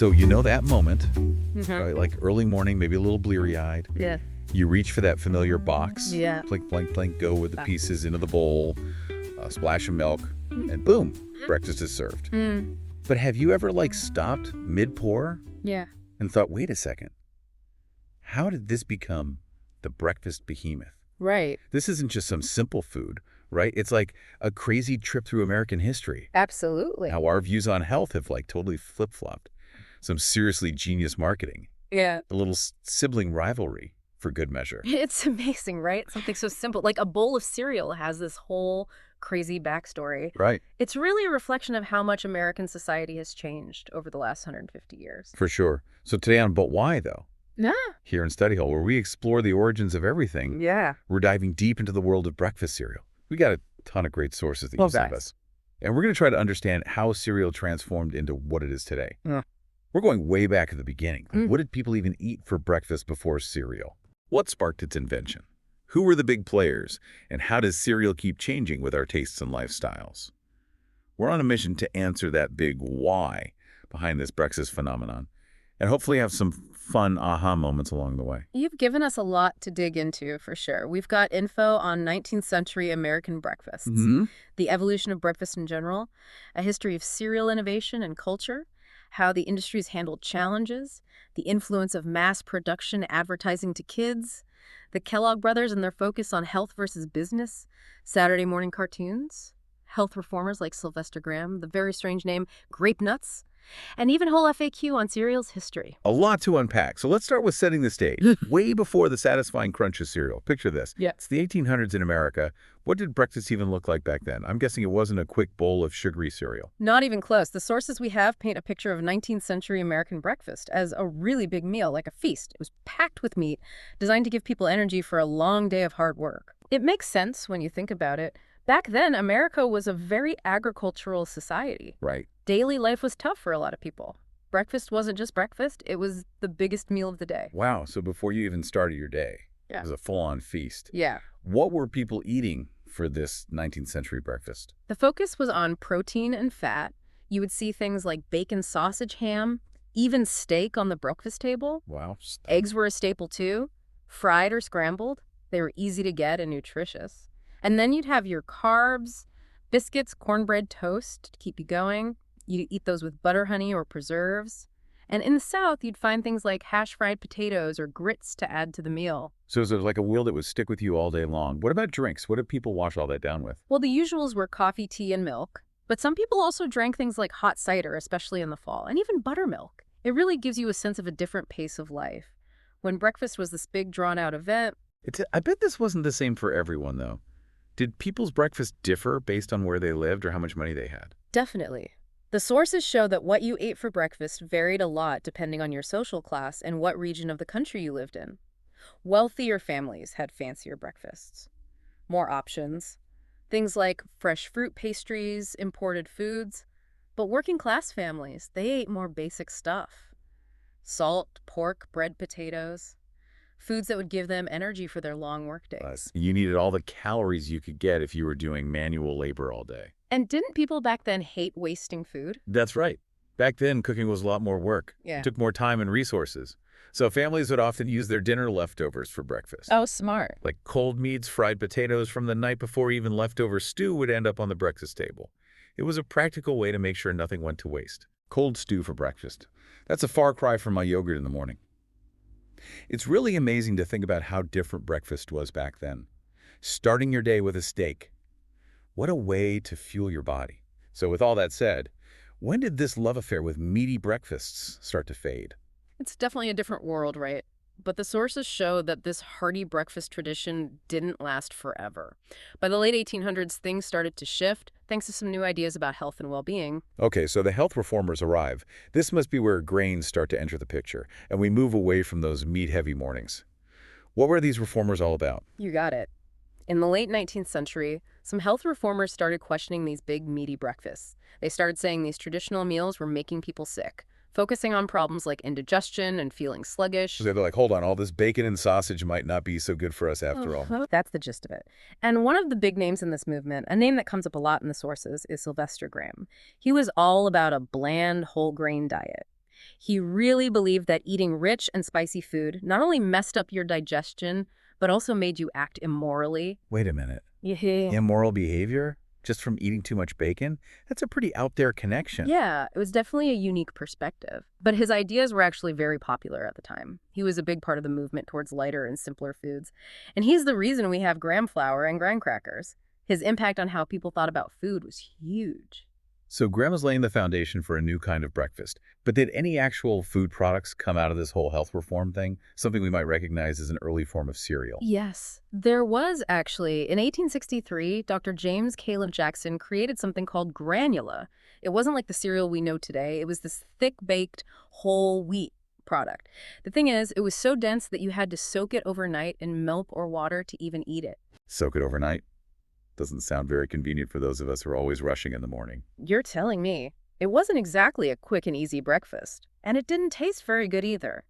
So you know that moment, Mhm. right? Like early morning, maybe a little bleary-eyed. Yeah. You reach for that familiar box. Yeah. Plink, plink, plink, go with the Ah. pieces into the bowl, a splash of milk, and boom, breakfast is served. Mm. But have you ever stopped mid-pour Yeah. and thought, wait a second, how did this become the breakfast behemoth? Right. This isn't just some simple food, right? It's like a crazy trip through American history. Absolutely. How our views on health have totally flip-flopped. Some seriously genius marketing. Yeah. A little sibling rivalry, for good measure. It's amazing, right? Something so simple. Like a bowl of cereal has this whole crazy backstory. Right. It's really a reflection of how much American society has changed over the last 150 years. For sure. So today on But Why, though? Yeah. Here in Study Hall, where we explore the origins of everything, Yeah. we're diving deep into the world of breakfast cereal. We got a ton of great sources that you Well, sent guys. us. And we're going to try to understand how cereal transformed into what it is today. Yeah. We're going way back at the beginning. Mm. What did people even eat for breakfast before cereal? What sparked its invention? Who were the big players? And how does cereal keep changing with our tastes and lifestyles? We're on a mission to answer that big why behind this breakfast phenomenon, and hopefully have some fun aha moments along the way. You've given us a lot to dig into, for sure. We've got info on 19th century American breakfasts, the evolution of breakfast in general, a history of cereal innovation and culture, how the industry's handled challenges, the influence of mass production advertising to kids, the Kellogg brothers and their focus on health versus business, Saturday morning cartoons, health reformers like Sylvester Graham, the very strange name Grape Nuts, and even whole FAQ on cereal's history. A lot to unpack, so let's start with setting the stage. Way before the satisfying crunch of cereal. Picture this. Yeah. It's the 1800s in America. What did breakfast even look like back then? I'm guessing it wasn't a quick bowl of sugary cereal. Not even close. The sources we have paint a picture of 19th century American breakfast as a really big meal, like a feast. It was packed with meat, designed to give people energy for a long day of hard work. It makes sense when you think about it. Back then, America was a very agricultural society. Right. Daily life was tough for a lot of people. Breakfast wasn't just breakfast, it was the biggest meal of the day. Wow, so before you even started your day, Yeah. it was a full-on feast. Yeah. What were people eating for this 19th century breakfast? The focus was on protein and fat. You would see things like bacon, sausage, ham, even steak on the breakfast table. Wow. Eggs were a staple too, fried or scrambled. They were easy to get and nutritious. And then you'd have your carbs, biscuits, cornbread, toast to keep you going. You'd eat those with butter, honey, or preserves. And in the South, you'd find things like hash-fried potatoes or grits to add to the meal. So it was like a meal that would stick with you all day long. What about drinks? What did people wash all that down with? Well, the usuals were coffee, tea, and milk. But some people also drank things like hot cider, especially in the fall, and even buttermilk. It really gives you a sense of a different pace of life. When breakfast was this big, drawn-out event, I bet this wasn't the same for everyone, though. Did people's breakfast differ based on where they lived or how much money they had? definitely. The sources show that what you ate for breakfast varied a lot depending on your social class and what region of the country you lived in. Wealthier families had fancier breakfasts, more options, things like fresh fruit pastries, imported foods. But working class families, they ate more basic stuff. Salt, pork, bread, potatoes, foods that would give them energy for their long workdays. You needed all the calories you could get if you were doing manual labor all day. And didn't people back then hate wasting food? That's right. Back then, cooking was a lot more work. Yeah. It took more time and resources. So families would often use their dinner leftovers for breakfast. Oh, smart. Like cold meats, fried potatoes from the night before, even leftover stew would end up on the breakfast table. It was a practical way to make sure nothing went to waste. Cold stew for breakfast. That's a far cry from my yogurt in the morning. It's really amazing to think about how different breakfast was back then. Starting your day with a steak. What a way to fuel your body. So with all that said, when did this love affair with meaty breakfasts start to fade? It's definitely a different world, right? But the sources show that this hearty breakfast tradition didn't last forever. By the late 1800s, things started to shift, thanks to some new ideas about health and well-being. Okay, so the health reformers arrive. This must be where grains start to enter the picture, and we move away from those meat-heavy mornings. What were these reformers all about? You got it. In the late 19th century, some health reformers started questioning these big, meaty breakfasts. They started saying these traditional meals were making people sick, focusing on problems like indigestion and feeling sluggish. So they're like, hold on, all this bacon and sausage might not be so good for us after all. That's the gist of it. And one of the big names in this movement, a name that comes up a lot in the sources, is Sylvester Graham. He was all about a bland, whole grain diet. He really believed that eating rich and spicy food not only messed up your digestion, but also made you act immorally. Wait a minute. Yeah. Immoral behavior? Just from eating too much bacon? That's a pretty out there connection. Yeah, it was definitely a unique perspective. But his ideas were actually very popular at the time. He was a big part of the movement towards lighter and simpler foods. And he's the reason we have graham flour and graham crackers. His impact on how people thought about food was huge. So Grandma's laying the foundation for a new kind of breakfast. But did any actual food products come out of this whole health reform thing? Something we might recognize as an early form of cereal. Yes, there was actually. In 1863, Dr. James Caleb Jackson created something called granula. It wasn't like the cereal we know today. It was this thick-baked whole wheat product. The thing is, it was so dense that you had to soak it overnight in milk or water to even eat it. Soak it overnight? Doesn't sound very convenient for those of us who are always rushing in the morning. You're telling me. It wasn't exactly a quick and easy breakfast, and it didn't taste very good either.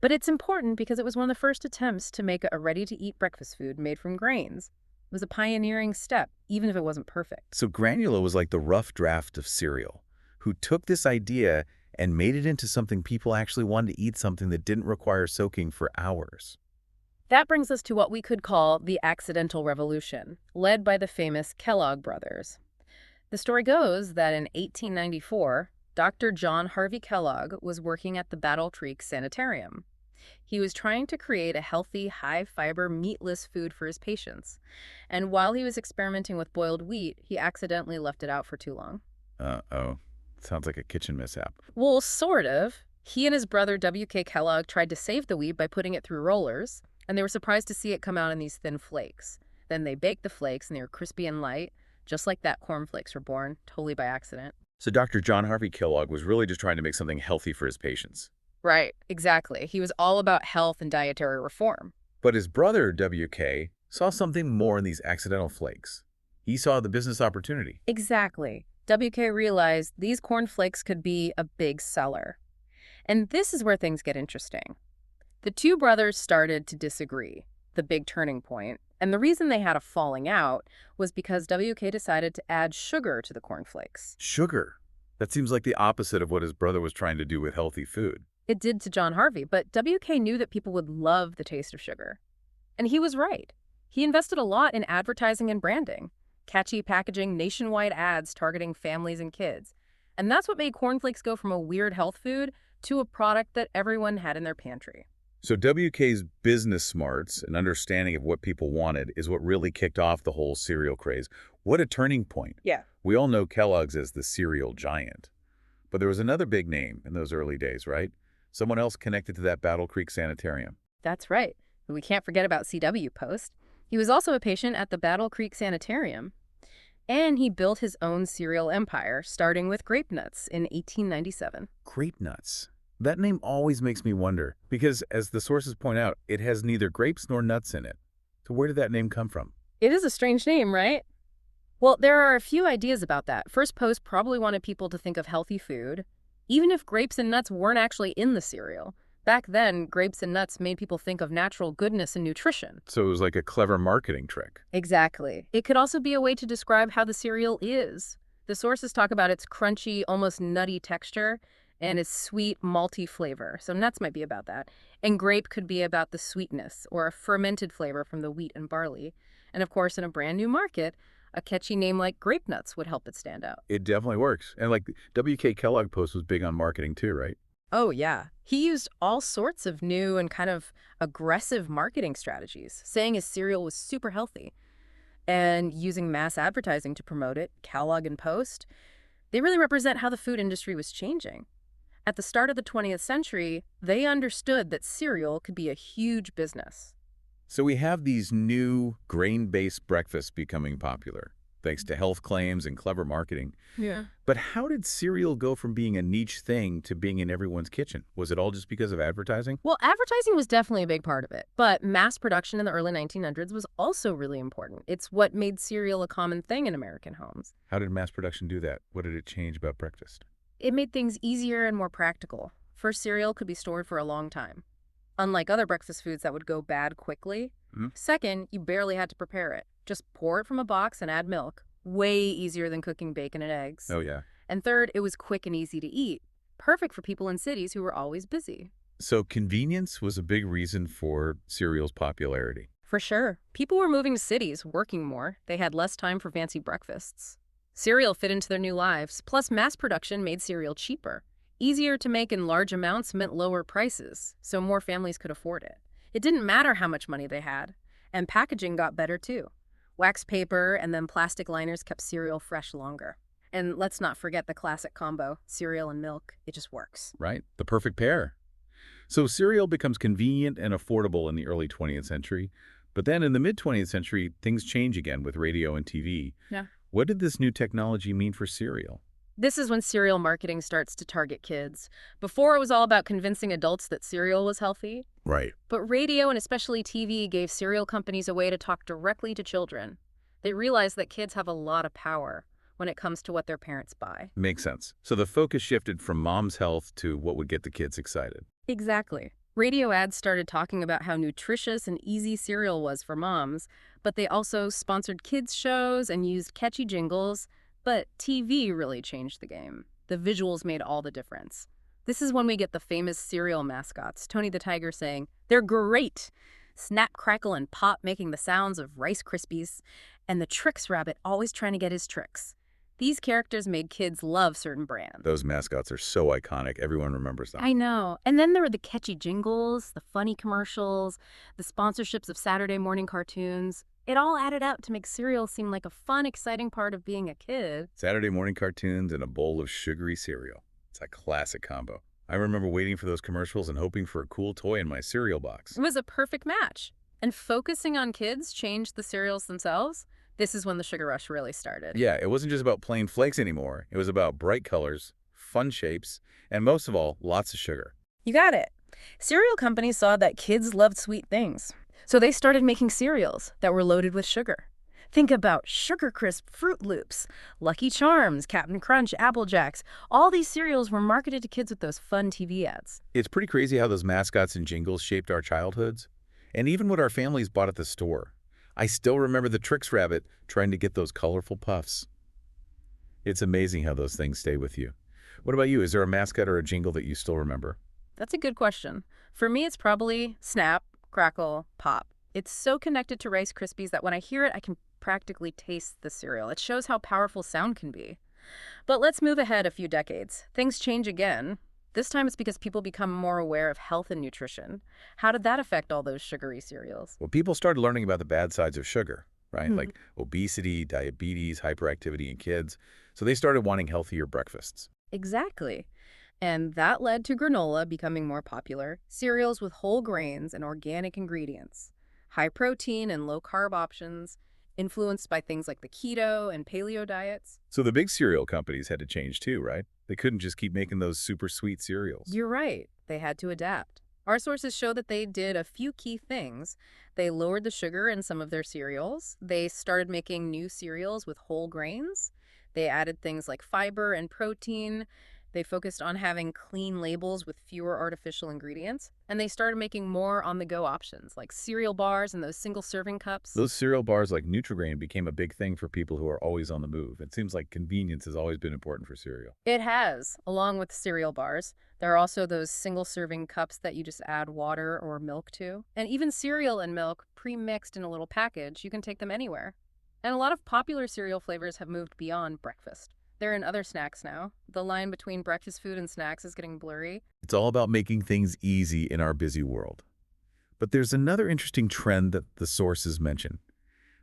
But it's important because it was one of the first attempts to make a ready-to-eat breakfast food made from grains. It was a pioneering step, even if it wasn't perfect. So granula was like the rough draft of cereal, who took this idea and made it into something people actually wanted to eat, something that didn't require soaking for hours. That brings us to what we could call the accidental revolution, led by the famous Kellogg brothers. The story goes that in 1894, Dr. John Harvey Kellogg was working at the Battle Creek Sanitarium. He was trying to create a healthy, high-fiber, meatless food for his patients. And while he was experimenting with boiled wheat, he accidentally left it out for too long. Uh-oh. Sounds like a kitchen mishap. Well, sort of. He and his brother W.K. Kellogg tried to save the wheat by putting it through rollers, and they were surprised to see it come out in these thin flakes. Then they baked the flakes, and they were crispy and light, just like that cornflakes were born, totally by accident. So Dr. John Harvey Kellogg was really just trying to make something healthy for his patients. Right, exactly. He was all about health and dietary reform. But his brother, W.K., saw something more in these accidental flakes. He saw the business opportunity. Exactly. W.K. realized these cornflakes could be a big seller. And this is where things get interesting. The two brothers started to disagree, the big turning point, and the reason they had a falling out was because W.K. decided to add sugar to the cornflakes. Sugar. That seems like the opposite of what his brother was trying to do with healthy food. It did to John Harvey, but W.K. knew that people would love the taste of sugar. And he was right. He invested a lot in advertising and branding, catchy packaging, nationwide ads targeting families and kids. And that's what made cornflakes go from a weird health food to a product that everyone had in their pantry. So WK's business smarts and understanding of what people wanted is what really kicked off the whole cereal craze. What a turning point. Yeah. We all know Kellogg's as the cereal giant. But there was another big name in those early days, right? Someone else connected to that Battle Creek Sanitarium. That's right. We can't forget about C.W. Post. He was also a patient at the Battle Creek Sanitarium. And he built his own cereal empire, starting with Grape Nuts in 1897. Grape Nuts. That name always makes me wonder, because as the sources point out, it has neither grapes nor nuts in it. So where did that name come from? It is a strange name, right? Well, there are a few ideas about that. First, Post probably wanted people to think of healthy food, even if grapes and nuts weren't actually in the cereal. Back then, grapes and nuts made people think of natural goodness and nutrition. So it was like a clever marketing trick. Exactly. It could also be a way to describe how the cereal is. The sources talk about its crunchy, almost nutty texture and its sweet, malty flavor. So nuts might be about that. And grape could be about the sweetness or a fermented flavor from the wheat and barley. And of course, in a brand new market, a catchy name like Grape Nuts would help it stand out. It definitely works. And like W.K. Kellogg Post was big on marketing too, right? Oh, yeah. He used all sorts of new and kind of aggressive marketing strategies, saying his cereal was super healthy. And using mass advertising to promote it, Kellogg and Post, they really represent how the food industry was changing. At the start of the 20th century, they understood that cereal could be a huge business. So we have these new grain-based breakfasts becoming popular, thanks to health claims and clever marketing. Yeah. But how did cereal go from being a niche thing to being in everyone's kitchen? Was it all just because of advertising? Well, advertising was definitely a big part of it, but mass production in the early 1900s was also really important. It's what made cereal a common thing in American homes. How did mass production do that? What did it change about breakfast? It made things easier and more practical. First, cereal could be stored for a long time, unlike other breakfast foods that would go bad quickly. Second, you barely had to prepare it. Just pour it from a box and add milk. Way easier than cooking bacon and eggs. Oh, yeah. And third, it was quick and easy to eat. perfect for people in cities who were always busy. So convenience was a big reason for cereal's popularity. For sure. People were moving to cities, working more. They had less time for fancy breakfasts. Cereal fit into their new lives, plus mass production made cereal cheaper. Easier to make in large amounts meant lower prices, so more families could afford it. It didn't matter how much money they had. And packaging got better too. Wax paper and then plastic liners kept cereal fresh longer. And let's not forget the classic combo, cereal and milk. It just works. Right? The perfect pair. So cereal becomes convenient and affordable in the early 20th century. But then in the mid-20th century, things change again with radio and TV. Yeah. What did this new technology mean for cereal? This is when cereal marketing starts to target kids. Before, it was all about convincing adults that cereal was healthy. Right. But radio and especially TV gave cereal companies a way to talk directly to children. They realized that kids have a lot of power when it comes to what their parents buy. Makes sense. So the focus shifted from mom's health to what would get the kids excited. Exactly. Radio ads started talking about how nutritious and easy cereal was for moms, but they also sponsored kids' shows and used catchy jingles. But TV really changed the game. The visuals made all the difference. This is when we get the famous cereal mascots, Tony the Tiger saying, "They're great!" Snap, Crackle, and Pop making the sounds of Rice Krispies, and the Trix Rabbit always trying to get his tricks. These characters made kids love certain brands. Those mascots are so iconic. Everyone remembers them. I know. And then there were the catchy jingles, the funny commercials, the sponsorships of Saturday morning cartoons. It all added up to make cereal seem like a fun, exciting part of being a kid. Saturday morning cartoons and a bowl of sugary cereal. It's a classic combo. I remember waiting for those commercials and hoping for a cool toy in my cereal box. It was a perfect match. And focusing on kids changed the cereals themselves. This is when the sugar rush really started. Yeah, it wasn't just about plain flakes anymore. It was about bright colors, fun shapes, and most of all, lots of sugar. You got it. Cereal companies saw that kids loved sweet things. So they started making cereals that were loaded with sugar. Think about Sugar Crisp, Fruit Loops, Lucky Charms, Captain Crunch, Apple Jacks. All these cereals were marketed to kids with those fun TV ads. It's pretty crazy how those mascots and jingles shaped our childhoods, and even what our families bought at the store. I still remember the Trix Rabbit trying to get those colorful puffs. It's amazing how those things stay with you. What about you? Is there a mascot or a jingle that you still remember? That's a good question. For me, it's probably Snap, Crackle, Pop. It's so connected to Rice Krispies that when I hear it, I can practically taste the cereal. It shows how powerful sound can be. But let's move ahead a few decades. Things change again. This time it's because people become more aware of health and nutrition. How did that affect all those sugary cereals? Well, people started learning about the bad sides of sugar, right? Like obesity, diabetes, hyperactivity in kids. So they started wanting healthier breakfasts. Exactly. And that led to granola becoming more popular, cereals with whole grains and organic ingredients, high protein and low carb options, influenced by things like the keto and paleo diets. So the big cereal companies had to change too, right? They couldn't just keep making those super sweet cereals. You're right. They had to adapt. Our sources show that they did a few key things. They lowered the sugar in some of their cereals. They started making new cereals with whole grains. They added things like fiber and protein. They focused on having clean labels with fewer artificial ingredients. And they started making more on-the-go options, like cereal bars and those single-serving cups. Those cereal bars like Nutri-Grain became a big thing for people who are always on the move. It seems like convenience has always been important for cereal. It has, along with cereal bars. There are also those single-serving cups that you just add water or milk to. And even cereal and milk pre-mixed in a little package, you can take them anywhere. And a lot of popular cereal flavors have moved beyond breakfast. They're in other snacks now. The line between breakfast food and snacks is getting blurry. It's all about making things easy in our busy world. But there's another interesting trend that the sources mention: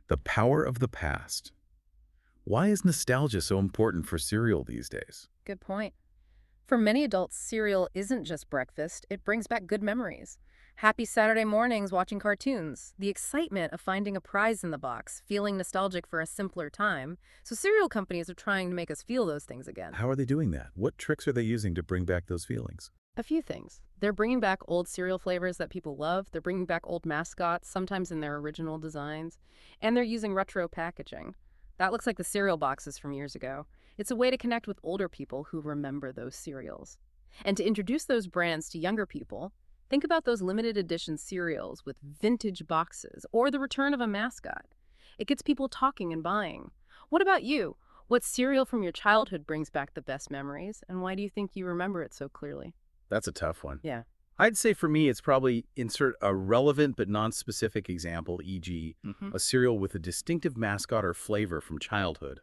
the power of the past. Why is nostalgia so important for cereal these days? Good point. For many adults, cereal isn't just breakfast. It brings back good memories. Happy Saturday mornings watching cartoons, the excitement of finding a prize in the box, feeling nostalgic for a simpler time. So cereal companies are trying to make us feel those things again. How are they doing that? What tricks are they using to bring back those feelings? A few things. They're bringing back old cereal flavors that people love. They're bringing back old mascots, sometimes in their original designs. And they're using retro packaging. That looks like the cereal boxes from years ago. It's a way to connect with older people who remember those cereals. And to introduce those brands to younger people, think about those limited edition cereals with vintage boxes or the return of a mascot. It gets people talking and buying. What about you? What cereal from your childhood brings back the best memories, and why do you think you remember it so clearly? That's a tough one. Yeah. I'd say for me, it's probably insert a relevant but non-specific example, e.g., a cereal with a distinctive mascot or flavor from childhood.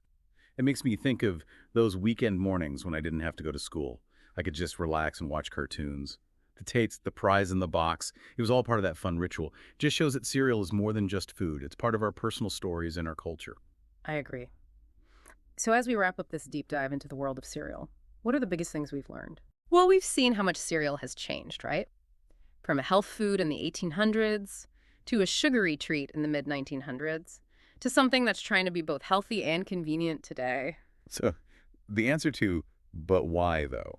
It makes me think of those weekend mornings when I didn't have to go to school. I could just relax and watch cartoons. The taste, the prize in the box, it was all part of that fun ritual. Just shows that cereal is more than just food. It's part of our personal stories and our culture. I agree. So as we wrap up this deep dive into the world of cereal, what are the biggest things we've learned? Well, we've seen how much cereal has changed, right? From a health food in the 1800s, to a sugary treat in the mid-1900s, to something that's trying to be both healthy and convenient today. So the answer to, but why though?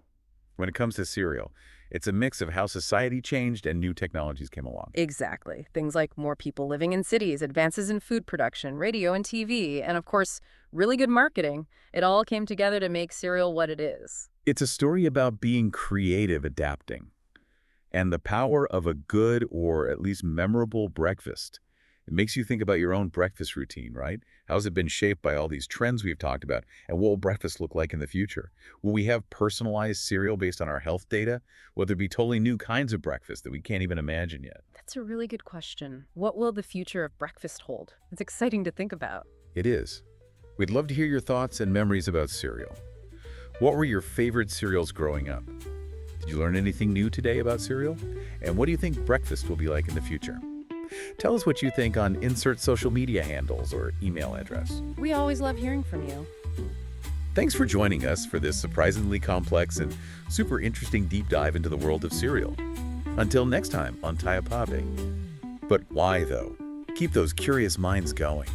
When it comes to cereal, it's a mix of how society changed and new technologies came along. Exactly. Things like more people living in cities, advances in food production, radio and TV, and of course, really good marketing. It all came together to make cereal what it is. It's a story about being creative, adapting, and the power of a good or at least memorable breakfast. It makes you think about your own breakfast routine, right? How's it been shaped by all these trends we've talked about? And what will breakfast look like in the future? Will we have personalized cereal based on our health data? Will there be totally new kinds of breakfast that we can't even imagine yet? That's a really good question. What will the future of breakfast hold? It's exciting to think about. It is. We'd love to hear your thoughts and memories about cereal. What were your favorite cereals growing up? Did you learn anything new today about cereal? And what do you think breakfast will be like in the future? Tell us what you think on insert social media handles or email address. We always love hearing from you. Thanks for joining us for this surprisingly complex and super interesting deep dive into the world of cereal. Until next time on Tayapabe. But why, though? Keep those curious minds going.